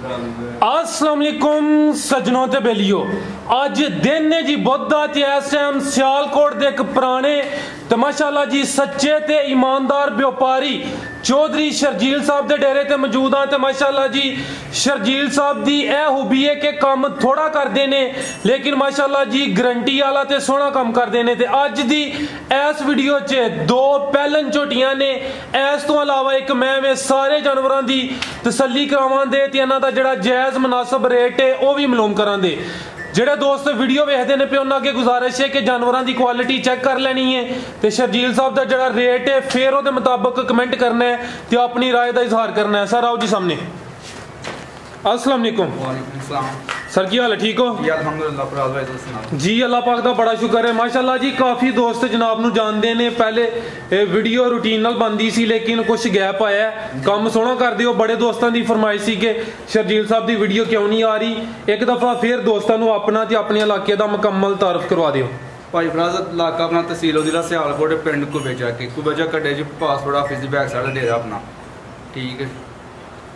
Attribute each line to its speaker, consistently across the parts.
Speaker 1: अस्सलाम वालेकुम सज्जनों ते बेलियो, अज दिन है जी बुध दा ते इस टाइम सियालकोट दे एक पुराने ते माशाअल्लाह जी सच्चे ते ईमानदार व्यापारी चौधरी शर्जील साहब दे डेरे ते मौजूद हाँ। ते माशाअल्लाह जी शर्जील साहब दी ए खूबी है कि काम थोड़ा करते ने लेकिन माशाअल्लाह जी गारंटी वाला ते सोहना काम करते ने। ते अज दी इस वीडियो च दो पैलन झोटियां ने, इस तो अलावा एक मैं वे सारे जानवरों की तसल्ली करावांदे ते इन्हां दा जिहड़ा जायज़ मुनासिब रेट है वह भी मालूम करांदे। जेड़े दोस्त वीडियो वेखते हैं पे उन्होंने अगे गुजारिश है कि जानवरों की क्वालिटी चेक कर लेनी है तो शर्जील साहब का जो रेट है फिर वो मुताबिक कमेंट करना है तो अपनी राय का इजहार करना है। सर आओ जी सामने। अस्सलाम वालेकुम सर, की हाल है? ठीक हो जी? अल्लाह पाक दा बड़ा शुक्र है माशाअल्लाह जी। काफ़ी दोस्त जनाब नू जानते हैं, पहले वीडियो रूटीन नाल बनती सी लेकिन कुछ गैप आया है, काम सोहना करते हो। बड़े दोस्तों की फरमाइश सी कि शर्जील साहब की वीडियो क्यों नहीं आ रही। एक दफ़ा फिर दोस्तों नू अपना ते अपने इलाके का मुकम्मल तारफ करवा दिओ।
Speaker 2: भाई फराज इलाका अपना तहसील जिला सियालकोट पिंड कुबेजा कड्डे जी पासपोर्ट ऑफिस की बैक साइड डेरा अपना। ठीक है,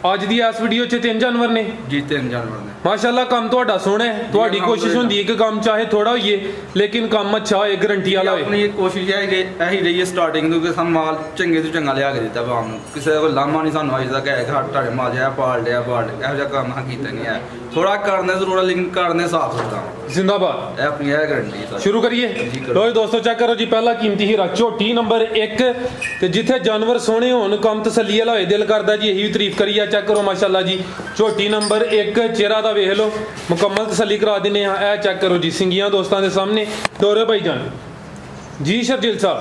Speaker 1: अज दी इस वीडियो च 3 जानवर ने
Speaker 2: जी, 3 जानवर ने
Speaker 1: माशाअल्लाह। काम तुहाडा सोहना है, तुहाडी कोशिश होंदी है कि काम चाहे थोड़ा होइए लेकिन काम अच्छा होए, गारंटी वाला होए।
Speaker 2: अपनी कोशिश है कि यही रही है स्टार्टिंग तो कि सानू माल चंगे तो चंगा लिया के दिता भाव नू, किसी को लामा नहीं सानू अज तक है कि तुहाडे माल जाया पाल लिया इहो जिहा काम असां कीता नहीं है। थोड़ा करने जरूर है लेकिन करने साफ सुथरा।
Speaker 1: जिंदाबाद,
Speaker 2: ये अपनी है गारंटी।
Speaker 1: शुरू करिए। लो दोस्तों चेक करो जी, पहला कीमती हीरा झोटी नंबर 1 ते जिथे जानवर सोहने होन काम तसल्ली वाला होए, दिल करदा जी यही तारीफ करिए। चेक करो माशाअल्लाह जी झोटी नंबर 1, चेहरा दा वेख लो, मुकम्मल तसल्ली करा देने। ए चेक करो जी सिंगियां दोस्तों के सामने। दौरे भाई जान जी शर्जील साहब,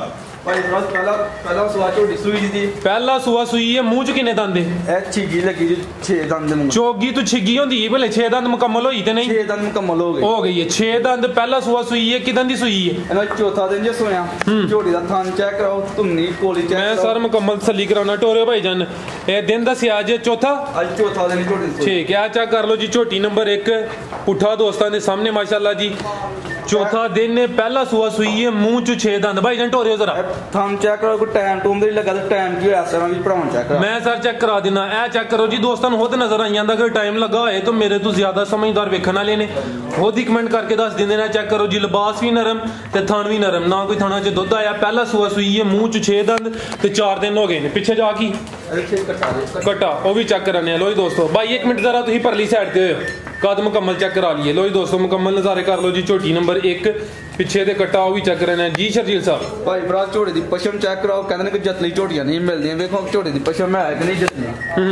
Speaker 1: पहला सुआ सुई है, मुंह च किन्ने दंद है?
Speaker 2: छिगी लगी जी 6 दंद।
Speaker 1: चोगी तो छिगी होंदी है भले 6 दंद मुकम्मल होई ते नहीं?
Speaker 2: 6 दंद मुकम्मल हो
Speaker 1: गई है। 6 दंद पहला सुआ सुई है, किदन दी सुई है?
Speaker 2: चौथा दिन जो सोया। झोटी दा थान चेक कराओ, तुमनी कोली चेक
Speaker 1: मैं सर मुकम्मल तसल्ली कराना। टोरे भाई जान ए दिन दस्या अज चौथा?
Speaker 2: अज चौथा दिन झोटी।
Speaker 1: ठीक है, चेक कर लो जी झोटी नंबर 1 पुठा दोस्तों के सामने माशाअल्लाह जी। चौथा दिन ने पहला सुआ सुई है, मुंह च 6 दंद। भाई जान टोरे जरा
Speaker 2: थान चेक करो, कोई टाइम टूम तो नहीं लगा तो टाइम की इस तरह भी भरावन चेक करो।
Speaker 1: मैं सर चेक करा देना। ए चेक करो जी दोस्तों को खुद नजर आई जाता कि टाइम लगा होए तो मेरे तो ज्यादा समझदार वेखण वाले ने खुद ही कमेंट करके दस देंगे ना। चेक करो जी लिबास भी नरम ते थान भी नरम, ना कोई थाना च दुध आया। पहला सुआ सुई है, मुंह च 6 दंद ते 4 दिन हो गए ने। पिछे जा की कट्टा वो भी चेक कराने। लो जी दोस्तों भाई 1 मिनट जरा तुम परली साइड ते कद मुकम्मल चेक करा लिए। लो जी दोस्तों मुकम्मल नज़ारे कर लो जी झोटी नंबर 1 पिछे दे कट्टा वो भी चेक कराना जी शर्जील साहब।
Speaker 2: भाई भरा झोटी की पशम चेक कराओ, कहते हैं कि जतली झोटियां नहीं मिलती। देखो झोटी की पशम है कि नहीं जतली,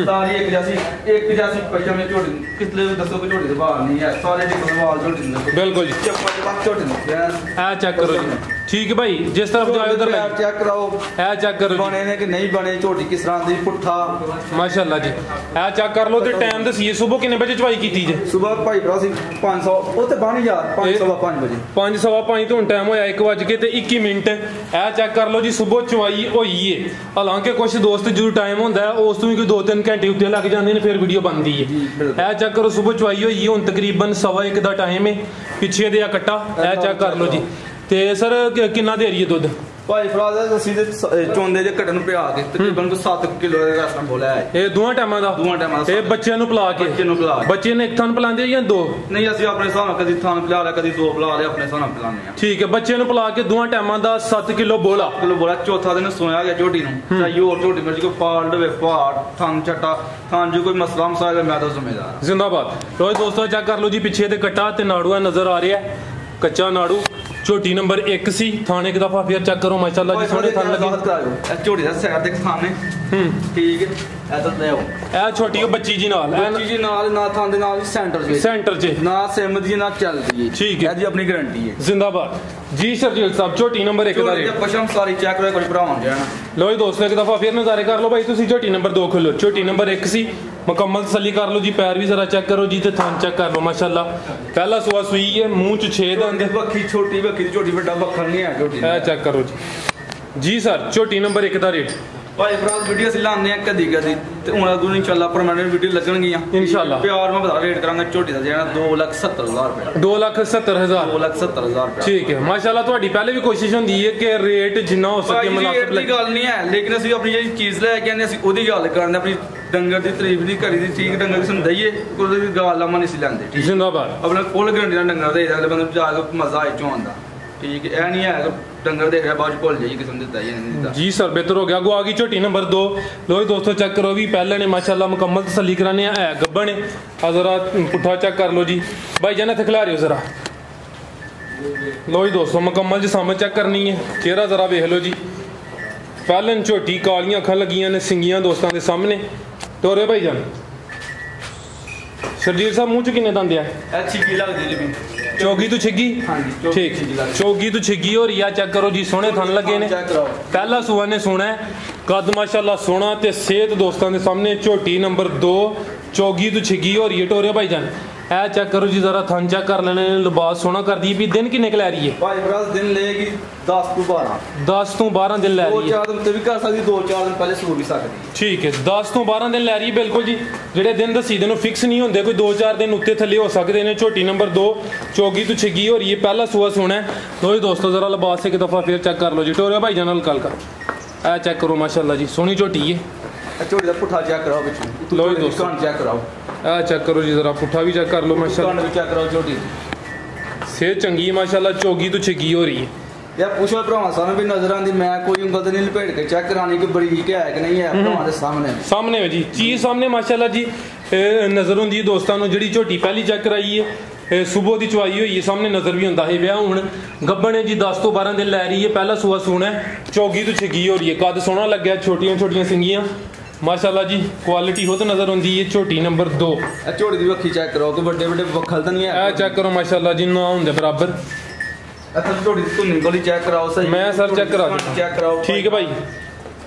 Speaker 2: सारी एक जैसी पशम है झोटी। कितने दसो कि झोटी बाल नहीं है, सारे वाल झोटी।
Speaker 1: बिल्कुल जी,
Speaker 2: झोटी
Speaker 1: चेक करो जी। ठीक है भाई, जिस तरफ जाए उधर
Speaker 2: चेक कराओ।
Speaker 1: ए चेक करो
Speaker 2: बने ने कि नहीं बने, झोटी किस तरह दी पुट्ठा
Speaker 1: माशाअल्लाह जी। ए चेक कर लो ते टाइम दसिए सुबह कितने बजे चवाई की जे?
Speaker 2: सुबह भाई भरा 500 वो ते बन जा 5:15 बजे
Speaker 1: 5:15 तो टाइम होया 1:21। ए चेक कर लो जी सुबह चवाई होई है। हालांकि कुछ दोस्त जो टाइम होंदा है उस तो भी कोई 2-3 घंटे उत्ते लग जाते हैं फिर वीडियो बनती है। ए चेक करो सुबह चवाई होई है, हुण तकरीबन 1:15 का टाइम है। पिछे दे कट्टा ए चेक कर लो जी। ते सर कितना दे रही है दुध?
Speaker 2: भाई फराज ਅਸੀਂ ਤੇ ਚੋਂਦੇ ਜੇ ਘਟਣ ਨੂੰ ਪਿਆ ਕੇ ਤਕਰੀਬਨ 7 ਕਿਲੋ ਦਾ ਰਸਮ ਬੋਲਿਆ ਹੈ।
Speaker 1: ਇਹ ਦੋਵਾਂ ਟਾਈਮਾਂ ਦਾ ਇਹ ਬੱਚਿਆਂ ਨੂੰ ਪਿਲਾ ਕੇ? ਬੱਚੇ ਨੇ ਇੱਕ ਥਾਂ ਪਿਲਾਉਂਦੇ ਜਾਂ 2?
Speaker 2: ਨਹੀਂ ਅਸੀਂ ਆਪਣੇ ਹਿਸਾਬ ਨਾਲ ਕਦੀ ਥਾਂ ਪਿਲਾ ਲਿਆ, ਕਦੀ 2 ਪਿਲਾ ਲਿਆ, ਆਪਣੇ ਹਿਸਾਬ ਨਾਲ ਪਿਲਾਉਂਦੇ ਆ।
Speaker 1: ਠੀਕ ਹੈ, ਬੱਚੇ ਨੂੰ ਪਿਲਾ ਕੇ ਦੋਵਾਂ ਟਾਈਮਾਂ ਦਾ 7 ਕਿਲੋ ਬੋਲਾ।
Speaker 2: ਚੌਥਾ ਦਿਨ ਸੋਇਆ ਗਿਆ ਝੋਟੀ ਨੂੰ, ਚਾਹੀ ਹੋਰ ਝੋਟੀ ਮਿਲ ਕੋਈ ਪਾਲ ਦੇਵੇ ਪਹਾੜ ਥਾਂ ਛੱਟਾ ਥਾਂ ਜੋ ਕੋਈ ਮਸਲਾ ਮਸਾਇਲ ਮੈਂ ਤਾਂ ਜ਼ਿੰਮੇਦਾਰ।
Speaker 1: जिंदाबाद। लो दोस्तों चेक कर लो जी पिछे दे कट्टा ते नाड़ूआ नजर आ रहा है, कच्चा नाड़ू। झोटी नंबर 1 सी। थाने एक दफा फिर चेक करो माशाअल्लाह जी सोहने थान लगे।
Speaker 2: झोटी दा साइड देख थाने ठीक है। ए तो ले आओ
Speaker 1: ए छोटी बच्ची जी नाल
Speaker 2: ना थान दे नाल सेंटर च ना सिम दी ना चलदी है।
Speaker 1: ठीक है
Speaker 2: जी, अपनी गारंटी है।
Speaker 1: जिंदाबाद जी शर्जील साहब। झोटी नंबर 1 दा रेट
Speaker 2: पशम सारी चेक करो कोई भरावन जाना।
Speaker 1: लो जी दोस्तों एक दफा फिर नज़ारे कर लो भाई तुसी। झोटी नंबर 2 खोलो। झोटी नंबर 1 सी, मुकम्मल तसल्ली कर लो जी। पैर भी जरा चेक करो जी ते थान चेक कर लो माशाअल्लाह। पहला सुआ सुई है, मुंह च 6 दंद।
Speaker 2: बखी छोटी बखी झोटी बड़ा बखर नहीं है झोटी।
Speaker 1: ए चेक करो जी जी सर। झोटी नंबर 1 दा रेट
Speaker 2: भाई भरा वीडियो ਅਸੀਂ ਲਾਉਂਦੇ ਆ ਕਦੀ ਕਦੀ ਤੇ ਹੁਣ ਅੱਗੋਂ ਇਨਸ਼ਾਅੱਲਾ ਪਰਮਾਨੈਂਟ ਵੀਡੀਓ ਲੱਗਣਗੀਆਂ
Speaker 1: ਇਨਸ਼ਾਅੱਲਾ
Speaker 2: ਪਿਆਰ ਮੈਂ ਬਤਾ ਰੇਟ ਕਰਾਂਗਾ ਝੋਟੀ ਦਾ ਜਿਹੜਾ 2,70,000 ਰੁਪਏ
Speaker 1: 2,70,000
Speaker 2: 2,70,000 ਰੁਪਏ
Speaker 1: ਠੀਕ ਹੈ ਮਾਸ਼ਾਅੱਲਾ ਤੁਹਾਡੀ ਪਹਿਲੇ ਵੀ ਕੋਸ਼ਿਸ਼ ਹੁੰਦੀ ਹੈ ਕਿ ਰੇਟ ਜਿੰਨਾ ਹੋ ਸਕੇ ਮੁਨਾਸਿਬ
Speaker 2: ਲੱਗੇ ਗੱਲ ਨਹੀਂ ਹੈ ਲੇਕਿਨ ਅਸੀਂ ਆਪਣੀ ਜਿਹੜੀ ਚੀਜ਼ ਲੈ ਕੇ ਆਉਂਦੇ ਅਸੀਂ ਉਹਦੀ ਗੱਲ ਕਰਦੇ ਆਪਣੀ ਡੰਗਰ ਦੀ ਤਾਰੀਫ ਦੀ ਘੜੀ ਦੀ ਠੀਕ ਡੰਗਰ ਦੀ ਸਾਨੂੰ ਦਈਏ ਕੋਈ ਵੀ ਗੱਲ ਲਾਮਾ ਨਹੀਂ ਸੀ ਲੈਂਦੇ
Speaker 1: ਜ਼ਿੰਦਾਬਾਦ
Speaker 2: ਆਪਣਾ ਫੁੱਲ ਗਰੰਟੀ ਦਾ ਡੰਗਰ ਦੇ ਅਗਲੇ ਬੰਦੇ ਨੂੰ ਜਾ ਕੇ ਮਜ਼ਾ ਆਏ ਚੋਂ ਆਉਂਦਾ ਠੀਕ ਹੈ ਇਹ ਨਹੀਂ ਹੈ ਡੰਗਰ ਦੇਖ ਰਿਹਾ ਬਾਅਦ ਭੁੱਲ ਜਾਈਏ ਕਿਸਮ ਦਿੱਤਾ ਜਾਂ ਨਹੀਂ ਦਿੱਤਾ
Speaker 1: ਜੀ ਸਰ ਬਿਹਤਰ ਹੋ ਗਿਆ ਅੱਗੋਂ ਆ ਗਈ ਝੋਟੀ ਨੰਬਰ 2 ਲੋ ਦੋਸਤੋ ਚੈੱਕ ਕਰੋ ਵੀ ਪਹਿਲੇ ਨੇ ਮਾਸ਼ਾਅੱਲਾ ਮੁਕੰਮਲ ਤਸੱਲੀ ਕਰਾਨੇ ਆ ਹੈ ਗੱਬਣ ਨੇ ਆ ਜ਼ਰਾ ਪੁੱਠਾ ਚੈੱਕ ਕਰ ਲਓ ਜੀ ਭਾਈ ਜਾਨ ਇੱਥੇ ਖਿਲਾ ਰਿਓ ਜ਼ਰਾ ਲੋ ਜੀ ਦੋਸਤੋ ਮੁਕੰਮਲ ਜੀ ਸਾਹਮਣੇ ਚੈੱਕ ਕਰਨੀ ਹੈ ਚਿਹਰਾ ਜ਼ਰਾ ਵੇਖ ਲਓ ਜੀ ਪਹਿਲੇ ਝੋਟੀ ਕਾਲੀਆਂ ਅੱਖਾਂ ਲੱਗੀਆਂ ਨੇ ਸਿੰਗੀਆਂ ਦੋਸਤਾਂ ਦੇ ਸਾਹਮਣੇ ਤੋਰੇ ਭਾਈ ਜਾਨ ਸ਼ਰਜੀਤ ਸਾਹਿਬ ਮੂੰਹ ਚ ਕਿੰਨੇ ਦੰਦ ਆ
Speaker 2: ਇਹ ਛਿੱਗੀ ਲੱਗਦੀ ਜੀ ਵੀ
Speaker 1: ਚੌਗੀ ਤੋਂ ਛਿੱਗੀ
Speaker 2: ਹਾਂਜੀ
Speaker 1: ਠੀਕ ਚੌਗੀ ਤੋਂ ਛਿੱਗੀ ਹੋ ਰਹੀ ਆ ਚੈੱਕ ਕਰੋ ਜੀ ਸੋਹਣੇ ਥਣ ਲੱਗੇ ਨੇ ਪਹਿਲਾ ਸੂਆ ਨੇ ਸੋਹਣਾ ਹੈ ਕੱਦ ਮਾਸ਼ਾਅੱਲਾ ਸੋਹਣਾ ਤੇ ਸਿਹਤ ਦੋਸਤਾਂ ਦੇ ਸਾਹਮਣੇ ਝੋਟੀ ਨੰਬਰ 2 ਚੌਗੀ ਤੋਂ ਛਿੱਗੀ ਹੋ ਰਹੀ ਹੈ ਟੋਰੇ ਭਾਈ ਜਾਨ ਇਹ ਚੈੱਕ ਕਰੋ ਜੀ ਜ਼ਰਾ ਥਣ ਚੈੱਕ ਕਰ ਲੈਣੇ ਨੇ ਲਿਬਾਸ ਸੋਹਣਾ ਕਰਦੀ ਵੀ ਦਿਨ ਕਿੰਨੇ ਕ ਲੈ ਰਹੀ ਹੈ
Speaker 2: ਭਾਈ ਬਰਾਸ ਦਿਨ ਲਏਗੀ 10 ਤੋਂ 12
Speaker 1: 10 ਤੋਂ 12 ਦਿਨ ਲੈ ਰਹੀ ਹੈ
Speaker 2: 2-4 ਦਿਨ ਤੇ ਵੀ ਕਰ ਸਕਦੀ 2-4 ਦਿਨ ਪਹਿਲੇ ਸੂਰ ਵੀ ਸਕਦੀ
Speaker 1: ਠੀਕ ਹੈ 10 ਤੋਂ 12 ਦਿਨ ਲੈ ਰਹੀ ਹੈ ਬਿਲਕੁਲ ਜੀ ਜਿਹੜੇ ਦਿਨ ਦੱਸੀ ਦੇ ਨੂੰ ਫਿਕਸ ਨਹੀਂ ਹੁੰਦੇ ਕੋਈ 2-4 ਦਿਨ ਉੱਤੇ ਥੱਲੇ ਹੋ ਸਕਦੇ ਨੇ ਝੋਟੀ ਨੰਬਰ 2 ਚੌਗੀ ਤੋਂ ਛਿੱਗੀ ਹੋ ਰਹੀ ਹੈ ਪਹਿਲਾ ਸੂਆ ਸੋਹਣਾ ਹੈ ਲੋ ਜੀ ਦੋਸਤੋ ਜ਼ਰਾ ਲਿਬਾਸ ਇੱਕ ਦਫਾ ਫੇਰ ਚੈੱਕ ਕਰ ਲਓ ਜੀ ਟੋਰਿਆ ਭਾਈ ਜਾਨ ਨਾਲ ਕੱਲ ਇਹ ਚੈੱਕ ਕਰੋ ਮਾਸ਼ਾਅੱਲਾ ਜੀ ਸੋਹਣੀ ਝੋਟੀ ਹੈ
Speaker 2: ਝੋਟੀ ਦਾ ਪੁੱਠਾ ਚੈੱਕ ਕਰਾਓ ਵਿੱਚ
Speaker 1: ਲੋ ਜੀ ਦੋਸਤੋ
Speaker 2: ਚੈੱਕ ਕਰਾਓ
Speaker 1: ਇਹ ਚੈੱਕ ਕਰੋ ਜੀ ਜ਼ਰਾ ਪੁੱਠਾ ਵੀ ਚੈੱਕ ਕਰ ਲਓ ਮਾਸ਼ਾਅੱਲਾ
Speaker 2: ਵੀ ਚੈੱਕ ਕਰਾਓ ਝੋਟੀ
Speaker 1: ਸਿਹਤ ਚੰਗੀ ਹੈ ਮਾਸ਼ਾਅੱਲਾ ਚੌਗੀ ਤੋਂ ਛਿੱਗੀ ਹੋ ਰਹੀ ਹੈ
Speaker 2: ਯਾਰ ਪੁੱਛੋ ਭਰਾਵਾਂ ਸਾਨੂੰ ਵੀ ਨਜ਼ਰ ਆਂਦੀ ਮੈਂ ਕੋਈ ਉਂਗਲ ਤੇ ਨਹੀਂ ਲਪੇਟ ਕੇ ਚੈੱਕ ਕਰਾਣੀ ਕਿ ਬਰੀਕ ਹੈ ਕਿ ਨਹੀਂ ਹੈ ਭਰਾਵਾਂ ਦੇ ਸਾਹਮਣੇ
Speaker 1: ਹੈ ਜੀ ਚੀਜ਼ ਸਾਹਮਣੇ ਮਾਸ਼ਾਅੱਲਾ ਜੀ ਨਜ਼ਰ ਹੁੰਦੀ ਹੈ ਦੋਸਤਾਂ ਨੂੰ ਜਿਹੜੀ ਝੋਟੀ ਪਹਿਲੀ ਚੈੱਕ ਕਰਾਈ ਹੈ ਸੁਬਹ ਦੀ ਚਵਾਈ ਹੋਈ ਹੈ ਸਾਹਮਣੇ ਨਜ਼ਰ ਵੀ ਹੁੰਦਾ ਹੈ ਵਿਆਹ ਹੁਣ ਗੱਬਣ ਹੈ ਜੀ 10 ਤੋਂ 12 ਦਿਨ ਲੈ ਰਹੀ ਹੈ ਪਹਿਲਾ ਸੂਆ ਸੋਹਣਾ ਚੌਗੀ ਤੋਂ ਛਿੱਗੀ ਹੋ ਰਹੀ ਹੈ ਕੱਦ ਸੋਹਣਾ ਲੱਗਿਆ ਛੋਟੀਆਂ ਛੋਟੀਆਂ ਸਿੰਗੀਆਂ ਮਾਸ਼ਾਅੱਲਾ ਜੀ ਕੁਆਲਿਟੀ ਹੋ ਤਾਂ ਨਜ਼ਰ ਆਉਂਦੀ ਹੈ ਝੋਟੀ ਨੰਬਰ 2
Speaker 2: ਇਹ ਝੋਟੀ ਦੀ ਵੱਖੀ ਚੈੱਕ ਕਰੋ ਕਿ ਵੱਡੇ ਵੱਡੇ ਵੱਖਲ ਤਾਂ ਨਹੀਂ ਹੈ
Speaker 1: ਇਹ ਚੈੱਕ ਕਰੋ ਮਾਸ਼ਾਅੱਲਾ ਜੀ ਨਾ ਹੁੰਦੇ ਬਰਾਬਰ
Speaker 2: ਅੱਛਾ ਝੋਟੀ ਦੀ ਧੁੰਨੀ ਕੋਲੀ ਚੈੱਕ ਕਰਾਓ ਸਹੀ
Speaker 1: ਮੈਂ ਸਰ ਚੈੱਕ ਕਰਾ ਦਿੰਦਾ
Speaker 2: ਚੈੱਕ ਕਰਾਓ
Speaker 1: ਠੀਕ ਹੈ ਭਾਈ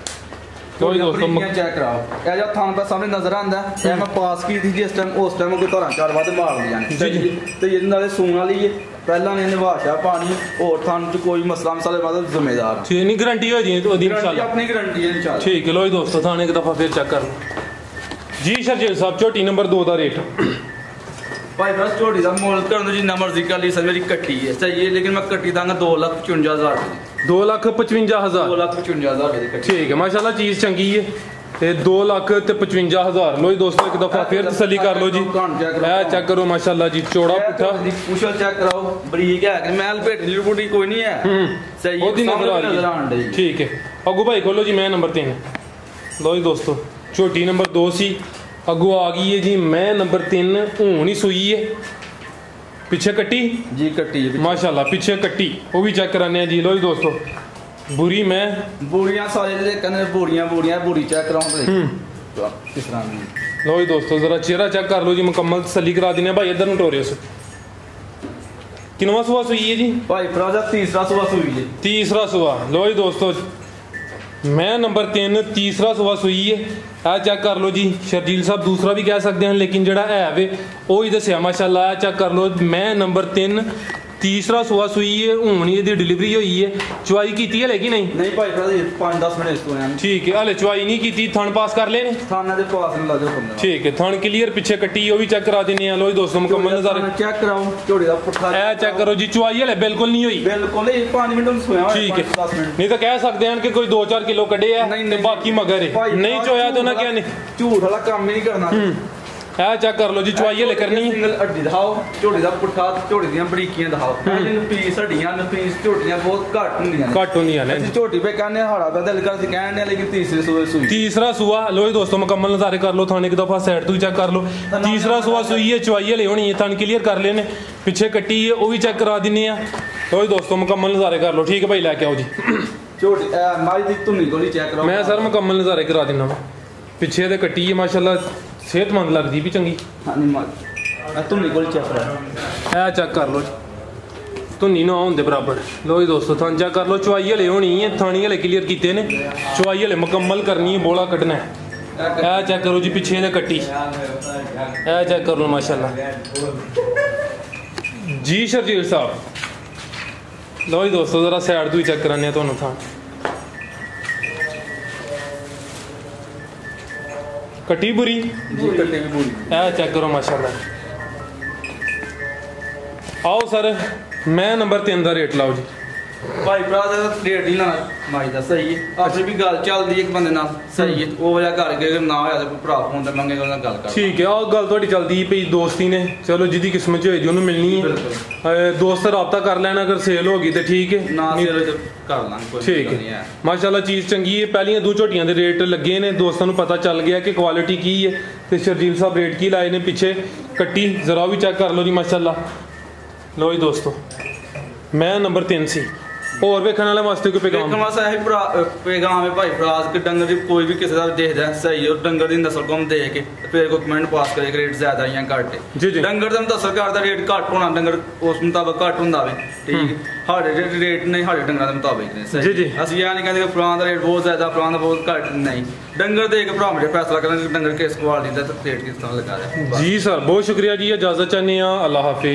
Speaker 1: ਕੋਈ ਦੋਸਤੋ
Speaker 2: ਚੈੱਕ ਕਰਾਓ ਇਹ ਜਿਹੜਾ ਥਾਂ ਦਾ ਸਾਹਮਣੇ ਨਜ਼ਰ ਆਂਦਾ ਇਹ ਮੈਂ ਪਾਸ ਕੀਤੀ ਜਿਸ ਟਾਈਮ ਉਸ ਟਾਈਮ ਕੋਈ ਧਾਰਾਂ ਚਾਰ ਵੱਧ ਮਾਰਦੀਆਂ ਨੇ ਤੇ ਇਹਦੇ ਨਾਲੇ ਸੂਣ ਵਾਲੀ ਹੈ ਪਹਿਲਾਂ ਨੇ ਨਿਵਾਸ਼ਾ ਪਾਣੀ ਹੋਰ ਥਾਂ ਚ ਕੋਈ ਮਸਲਾ ਮਸਾਲੇ ਬਾਅਦ ਜ਼ਿੰਮੇਦਾਰ
Speaker 1: ਠੀਕ ਨਹੀਂ ਗਾਰੰਟੀ ਹੋ ਜੀ ਉਹਦੀ ਇਨਸ਼ਾਅੱਲਾ
Speaker 2: ਆਪਣੀ ਗਾਰੰਟੀ ਹੈ ਇਨਸ਼ਾਅੱਲਾ
Speaker 1: ਠੀਕ ਹੈ ਲੋ ਜੀ ਦੋਸਤੋ ਥਾਣੇ ਇੱਕ ਦਫਾ ਫੇਰ ਚੈੱਕ ਕਰ ਲਓ ਜੀ ਸ਼ਰਜੀਤ ਸਾਹਿਬ ਝੋਟੀ ਨੰਬਰ 2 ਦਾ ਰੇਟ
Speaker 2: ਭਾਈ ਬਸ ਝੋਟੀ ਦਾ ਮੁੱਲ ਕਰਨ ਜਿੰਨਾ ਮਰਜ਼ੀ ਕਰ ਲਈ ਸਰ ਮੇਰੀ ਕੱਟੀ ਹੈ ਸਹੀ ਹੈ ਲੇਕਿਨ ਮੈਂ ਕੱਟੀ ਦਾਂਗਾ 2,55,000 ਰੁਪਏ
Speaker 1: 2,55,000
Speaker 2: 2,55,000 ਰੁਪਏ ਦੀ ਕੱਟੀ
Speaker 1: ਠੀਕ ਹੈ ਮਾਸ਼ਾਅੱਲਾ ਚੀਜ਼ ਚੰਗੀ ਹੈ ਤੇ 2,55,000 ਲੋ ਜੀ ਦੋਸਤੋ ਇੱਕ ਦਫਾ ਫੇਰ ਤਸੱਲੀ ਕਰ ਲਓ ਜੀ ਇਹ ਚੈੱਕ ਕਰੋ ਮਾਸ਼ਾਅੱਲਾ ਜੀ ਚੌੜਾ ਪੁੱਠਾ
Speaker 2: ਪੁੱਛਲ ਚੈੱਕ ਕਰਾਓ ਬਰੀਕ ਹੈ ਕਿ ਮੈਲ ਭੇਟ ਲਿਪੂਟੀ ਕੋਈ ਨਹੀਂ ਹੈ ਸਹੀ
Speaker 1: ਉਹਦੀ ਨਜ਼ਰ ਆ ਰਹੀ ਹੈ ਠੀਕ ਹੈ ਅੱਗੂ ਭਾਈ ਖੋਲੋ ਜੀ ਮੈਂ ਨੰਬਰ 3 ਲੋ ਜੀ ਦੋਸਤੋ ਝੋਟੀ ਨੰਬਰ 2 ਸੀ ਅੱਗੂ ਆ ਗਈ ਹੈ ਜੀ ਮੈਂ ਨੰਬਰ 3 ਹੁਣ ਹੀ ਸੂਈ ਹੈ ਪਿੱਛੇ ਕੱਟੀ
Speaker 2: ਜੀ ਕੱਟੀ ਹੈ
Speaker 1: ਮਾਸ਼ਾਅੱਲਾ ਪਿੱਛੇ ਕੱਟੀ ਉਹ ਵੀ ਚੈੱਕ ਕਰਾਨੇ ਆ ਜੀ ਲੋ ਜੀ ਦੋਸਤੋ ਬੁਰੀ ਮੈਂ
Speaker 2: ਬੂੜੀਆਂ ਸਾਰੇ ਜਿਹੜੇ ਕਹਿੰਦੇ ਬੂੜੀਆਂ ਬੂੜੀ ਚੈੱਕ ਕਰਾਉਂਦੇ ਕਿਸ ਤਰ੍ਹਾਂ
Speaker 1: ਲੋ ਜੀ ਦੋਸਤੋ ਜ਼ਰਾ ਚਿਹਰਾ ਚੈੱਕ ਕਰ ਲਓ ਜੀ ਮੁਕੰਮਲ ਤਸੱਲੀ ਕਰਾ ਦਿੰਦੇ ਆ ਭਾਈ ਇੱਧਰ ਨੂੰ ਟੋਰਿਓ ਕਿੰਨਵਾਂ ਸੂਆ ਸੂਈ ਹੈ ਜੀ
Speaker 2: ਭਾਈ ਫਰਾਜ਼ਾ ਤੀਸਰਾ ਸੂਆ ਸੂਈ ਹੈ
Speaker 1: ਤੀਸਰਾ ਸੂਆ ਲੋ ਜੀ ਦੋਸਤੋ ਮੈਂ ਨੰਬਰ 3 ਤੀਸਰਾ ਸੂਆ ਸੂਈ ਹੈ ਆ ਚੈੱਕ ਕਰ ਲਓ ਜੀ ਸ਼ਰਜੀਲ ਸਾਹਿਬ ਦੂਸਰਾ ਵੀ ਕਹਿ ਸਕਦੇ ਹਨ ਲੇਕਿਨ ਜਿਹੜਾ ਹੈ ਵੇ ਉਹ ਹੀ ਦੱਸਿਆ ਮਾਸ਼ਾਅੱਲਾ ਚੈੱਕ ਕਰ ਲਓ ਮੈਂ ਨੰਬਰ 3 ਤੀਸਰਾ ਸੂਆ ਸੂਈ ਹੈ ਹੁਣ ਇਹਦੀ ਡਿਲੀਵਰੀ ਹੋਈ ਹੈ ਚੁਆਈ ਕੀਤੀ ਹੈ ਲੇਕਿਨ ਨਹੀਂ
Speaker 2: ਭਾਈ ਫਰਾਜ਼ਾ 5-10 ਮਿੰਟ ਇਸ ਤੋਂ ਆਇਆ
Speaker 1: ਠੀਕ ਹੈ ਹਲੇ ਚੁਆਈ ਨਹੀਂ ਕੀਤੀ ਥਣ ਪਾਸ ਕਰ ਲਏ ਨੇ
Speaker 2: ਥਾਨਾਂ ਦੇ ਪਾਸ ਨੂੰ ਲਾ ਦਿਓ ਬੰਦਾ ਠੀਕ
Speaker 1: ਹੈ ਥਣ ਕਲੀਅਰ ਪਿੱਛੇ ਕੱਟੀ ਉਹ ਵੀ ਚੈੱਕ ਕਰਾ ਦਿੰਨੇ ਆ ਲੋ ਜੀ ਦੋਸਤੋ ਮੁਕੰਮਲ ਨਜ਼ਾਰੇ
Speaker 2: ਚੈੱਕ ਕਰਾਓ ਝੋੜੇ ਦਾ ਪੁੱਠਾ
Speaker 1: ਇਹ ਚੈੱਕ ਕਰੋ ਜੀ ਚੁਆਈ ਹਲੇ ਬਿਲਕੁਲ ਨਹੀਂ ਹੋਈ
Speaker 2: ਬਿਲਕੁਲ ਇਹ 5 ਮਿੰਟ ਨੂੰ ਸੋਇਆ
Speaker 1: ਠੀਕ ਹੈ ਨਹੀਂ ਤਾਂ ਕਹਿ ਸਕਦੇ ਹਨ ਕਿ ਕੋਈ 2-4 ਕਿਲੋ ਕੱਢੇ ਆ ਤੇ ਬਾਕੀ ਮਗਰ ਹੈ ਨਹੀਂ ਚੋਇਆ ਤਾਂ ਉਹਨਾਂ ਕਿਹਾ ਨਹੀਂ
Speaker 2: ਝੂਠ ਵਾਲਾ ਕੰਮ ਹੀ ਨਹੀਂ ਕਰਨਾ
Speaker 1: ਇਹ ਚੈੱਕ ਕਰ ਲਓ ਜੀ ਚੁਆਈ ਹਲੇ ਕਰਨੀ
Speaker 2: ਸਿੰਗਲ ਅੱਡੀ ਦਿਖਾਓ ਝੋੜੇ ਦਾ ਪੁੱਠਾ ਝੋੜੇ ਦੀਆਂ ਬਰੀਕੀਆਂ ਦਿਖਾਓ ਇਹਨੂੰ ਪੀਸ ਹੱਡੀਆਂ ਨਫੀਸ ਝੋਟੀਆਂ ਬਹੁਤ ਘੱਟ ਹੁੰਦੀਆਂ ਨੇ ਅਸੀਂ ਝੋਟੀ ਪੇ ਕਹਿੰਦੇ ਹਾੜਾ ਦਾ ਦਿਲ ਕਰ ਸੀ ਕਹਿੰਦੇ ਲੇਕਿਨ ਤੀਸਰੇ ਸੂਏ ਸੂਈ
Speaker 1: ਤੀਸਰਾ ਸੂਆ ਲੋ ਜੀ ਦੋਸਤੋ ਮੁਕੰਮਲ ਨਜ਼ਾਰੇ ਕਰ ਲਓ ਥਾਣੇ ਇੱਕ ਦਫਾ ਸਾਈਡ ਤੋਂ ਵੀ ਚੈੱਕ ਕਰ ਲਓ ਤੀਸਰਾ ਸੂਆ ਸੂਈ ਹੈ ਚੁਆਈ ਹਲੇ ਹੋਣੀ ਹੈ ਥਣ ਕਲੀਅਰ ਕਰ ਲੈਣੇ ਪਿੱਛੇ ਕੱਟੀ ਹੈ ਉਹ ਵੀ ਚੈੱਕ ਕਰਾ ਦਿੰਨੇ ਆ ਲੋ ਜੀ ਦੋਸਤੋ ਮੁਕੰਮਲ ਨਜ਼ਾਰੇ ਕਰ ਲਓ ਠੀਕ ਹੈ ਭਾਈ ਲੈ ਕੇ ਆਓ ਜੀ
Speaker 2: ਝੋਟੀ ਮਾਈ ਦੀ ਧੁੰਨੀ ਗੋਲੀ ਚੈੱਕ ਕਰਾਓ
Speaker 1: ਮੈਂ ਸਰ ਮੁਕੰਮਲ ਨਜ਼ਾਰੇ ਕਰਾ ਦਿੰਨਾ ਵਾ ਪਿੱਛੇ ਤੇ ਕੱਟੀ ਹੈ ਮਾਸ਼ਾਅੱਲਾ ਸਿਹਤਮੰਦ ਲੱਗਦੀ ਵੀ ਚੰਗੀ
Speaker 2: ਹਾਂਜੀ ਮਾਈ ਧੁੰਨੀ ਗੋਲੀ ਚੈੱਕ ਕਰਾਓ
Speaker 1: ਇਹ ਚੈੱਕ ਕਰ ਲਓ ਧੁੰਨੀ ਨਾ ਹੁੰਦੇ ਬਰਾਬਰ ਲੋ ਜੀ ਦੋਸਤੋ ਥਣ ਚੈੱਕ ਕਰ ਲਓ ਚੁਆਈ ਹਲੇ ਹੋਣੀ ਹੈ ਥਾਣੀ ਹਲੇ ਕਲੀਅਰ ਕੀਤੇ ਨੇ ਚੁਆਈ ਹਲੇ ਮੁਕੰਮਲ ਕਰਨੀ ਹੈ ਬੋਲਾ ਕੱਢਣਾ ਹੈ ਇਹ ਚੈੱਕ ਕਰੋ ਜੀ ਪਿੱਛੇ ਤੇ ਕੱਟੀ ਇਹ ਚੈੱਕ ਕਰ ਲਓ ਮਾਸ਼ਾਅੱਲਾ ਜੀ ਸ਼ਰਜੀਲ ਸਾਹਿਬ ਲੋ ਜੀ ਦੋਸਤੋ ਜ਼ਰਾ ਸਾਈਡ ਤੋਂ ਹੀ ਚੈੱਕ ਕਰਾਨੇ ਆ ਤੁਹਾਨੂੰ ਥਾਂ कटी बुरी
Speaker 2: जी कट्टी भी पूरी
Speaker 1: ए चेक करो माशाल्लाह। आओ सर मैं नंबर 3 का रेट लाओ जी।
Speaker 2: भाई भरा ਦਾ ਰੇਟ ਨਹੀਂ ਲਾਣਾ ਮਾਈ ਦਾ ਸਹੀ ਹੈ ਆਪਣੀ ਵੀ ਗੱਲ ਚੱਲਦੀ ਇੱਕ ਬੰਦੇ ਨਾਲ ਸਹੀ ਹੈ ਉਹ ਵਜ੍ਹਾ ਕਰਕੇ ਅਗਰ ਨਾ ਹੋਇਆ ਤਾਂ ਭਰਾ ਫੋਨ ਤੇ ਮੰਗੇਗਾ ਉਹਨਾਂ ਨਾਲ ਗੱਲ ਕਰ
Speaker 1: ਠੀਕ ਹੈ ਆਹ ਗੱਲ ਤੁਹਾਡੀ ਚੱਲਦੀ ਪਈ ਦੋਸਤੀ ਨੇ ਚਲੋ ਜਿਹਦੀ ਕਿਸਮਤ ਚ ਹੋਏਗੀ ਉਹਨੂੰ ਮਿਲਣੀ ਹੈ ਦੋਸਤ ਰਾਬਤਾ ਕਰ ਲੈਣਾ ਅਗਰ ਸੇਲ ਹੋ ਗਈ ਤੇ ਠੀਕ ਹੈ
Speaker 2: ਨਾ ਸੇਲ ਕਰ ਲਾਂਗੇ ਕੋਈ
Speaker 1: ਠੀਕ
Speaker 2: ਨਹੀਂ
Speaker 1: ਹੈ
Speaker 2: ਹੈ
Speaker 1: ਮਾਸ਼ਾਅੱਲਾ ਚੀਜ਼ ਚੰਗੀ ਹੈ ਪਹਿਲੀਆਂ ਦੋ ਝੋਟੀਆਂ ਦੇ ਰੇਟ ਲੱਗੇ ਨੇ ਦੋਸਤਾਂ ਨੂੰ ਪਤਾ ਚੱਲ ਗਿਆ ਕਿ ਕੁਆਲਿਟੀ ਕੀ ਹੈ ਤੇ ਸ਼ਰਜੀਲ ਸਾਹਿਬ ਰੇਟ ਕੀ ਲਾਏ ਨੇ ਪਿੱਛੇ ਕੱਟੀ ਜ਼ਰਾ ਵੀ ਚੈੱਕ ਕਰ ਲਓ ਜੀ ਮਾਸ਼ਾਅੱਲਾ ਲੋ ਜੀ ਦੋਸਤੋ ਮੈਂ ਨੰਬਰ 3 ਸੀ ਹੋਰ ਵੇਖਣ ਵਾਲੇ ਵਾਸਤੇ ਕੋਈ ਪੈਗਾਮ
Speaker 2: ਵੇਖਣ ਵਾਸਤੇ ਇਹੀ ਪੈਗਾਮ ਹੈ ਭਾਈ ਫਰਾਜ਼ ਕਿ ਡੰਗਰ ਦੀ ਕੋਈ ਵੀ ਕਿਸੇ ਦਾ ਦੇਖਦਾ ਸਹੀ ਉਹ ਡੰਗਰ ਦੀ ਨਸਲ ਕੋਮ ਦੇ ਕੇ ਫਿਰ ਕੋਈ ਕਮੈਂਟ ਪਾਸ ਕਰੇ ਕਿ ਰੇਟ ਜ਼ਿਆਦਾ ਜਾਂ ਘੱਟ
Speaker 1: ਜੀ ਜੀ
Speaker 2: ਡੰਗਰ ਦਾ ਨਸਲ ਕਰਦਾ ਰੇਟ ਘੱਟ ਹੋਣਾ ਡੰਗਰ ਉਸ ਮੁਤਾਬਕ ਘੱਟ ਹੁੰਦਾ ਵੇ ਠੀਕ ਸਾਡੇ ਰੇਟ ਨਹੀਂ ਸਾਡੇ ਡੰਗਰਾਂ ਦੇ ਮੁਤਾਬਕ ਨੇ
Speaker 1: ਜੀ ਜੀ
Speaker 2: ਅਸੀਂ ਇਹ ਨਹੀਂ ਕਹਿੰਦੇ ਕਿ ਫਲਾਂ ਦਾ ਰੇਟ ਬਹੁਤ ਜ਼ਿਆਦਾ ਫਲਾਂ ਦਾ ਬਹੁਤ ਘੱਟ ਨਹੀਂ ਡੰਗਰ ਦੇ ਕੇ ਭਰਾ ਮੇਰੇ ਫੈਸਲਾ ਕਰਾਂਗੇ ਡੰਗਰ ਕਿਸ ਕੁਆਲਿਟੀ ਦਾ ਤੇ ਰੇਟ ਕਿਸ ਤਰ੍ਹਾਂ ਲਗਾ ਰਿਹਾ
Speaker 1: ਜੀ ਸਰ ਬਹੁਤ ਸ਼ੁਕਰੀਆ ਜੀ ਇਜਾਜ਼ਤ ਚਾਹੁੰਦੇ ਆ ਅੱਲਾਹ ਹਾਫਿਜ਼।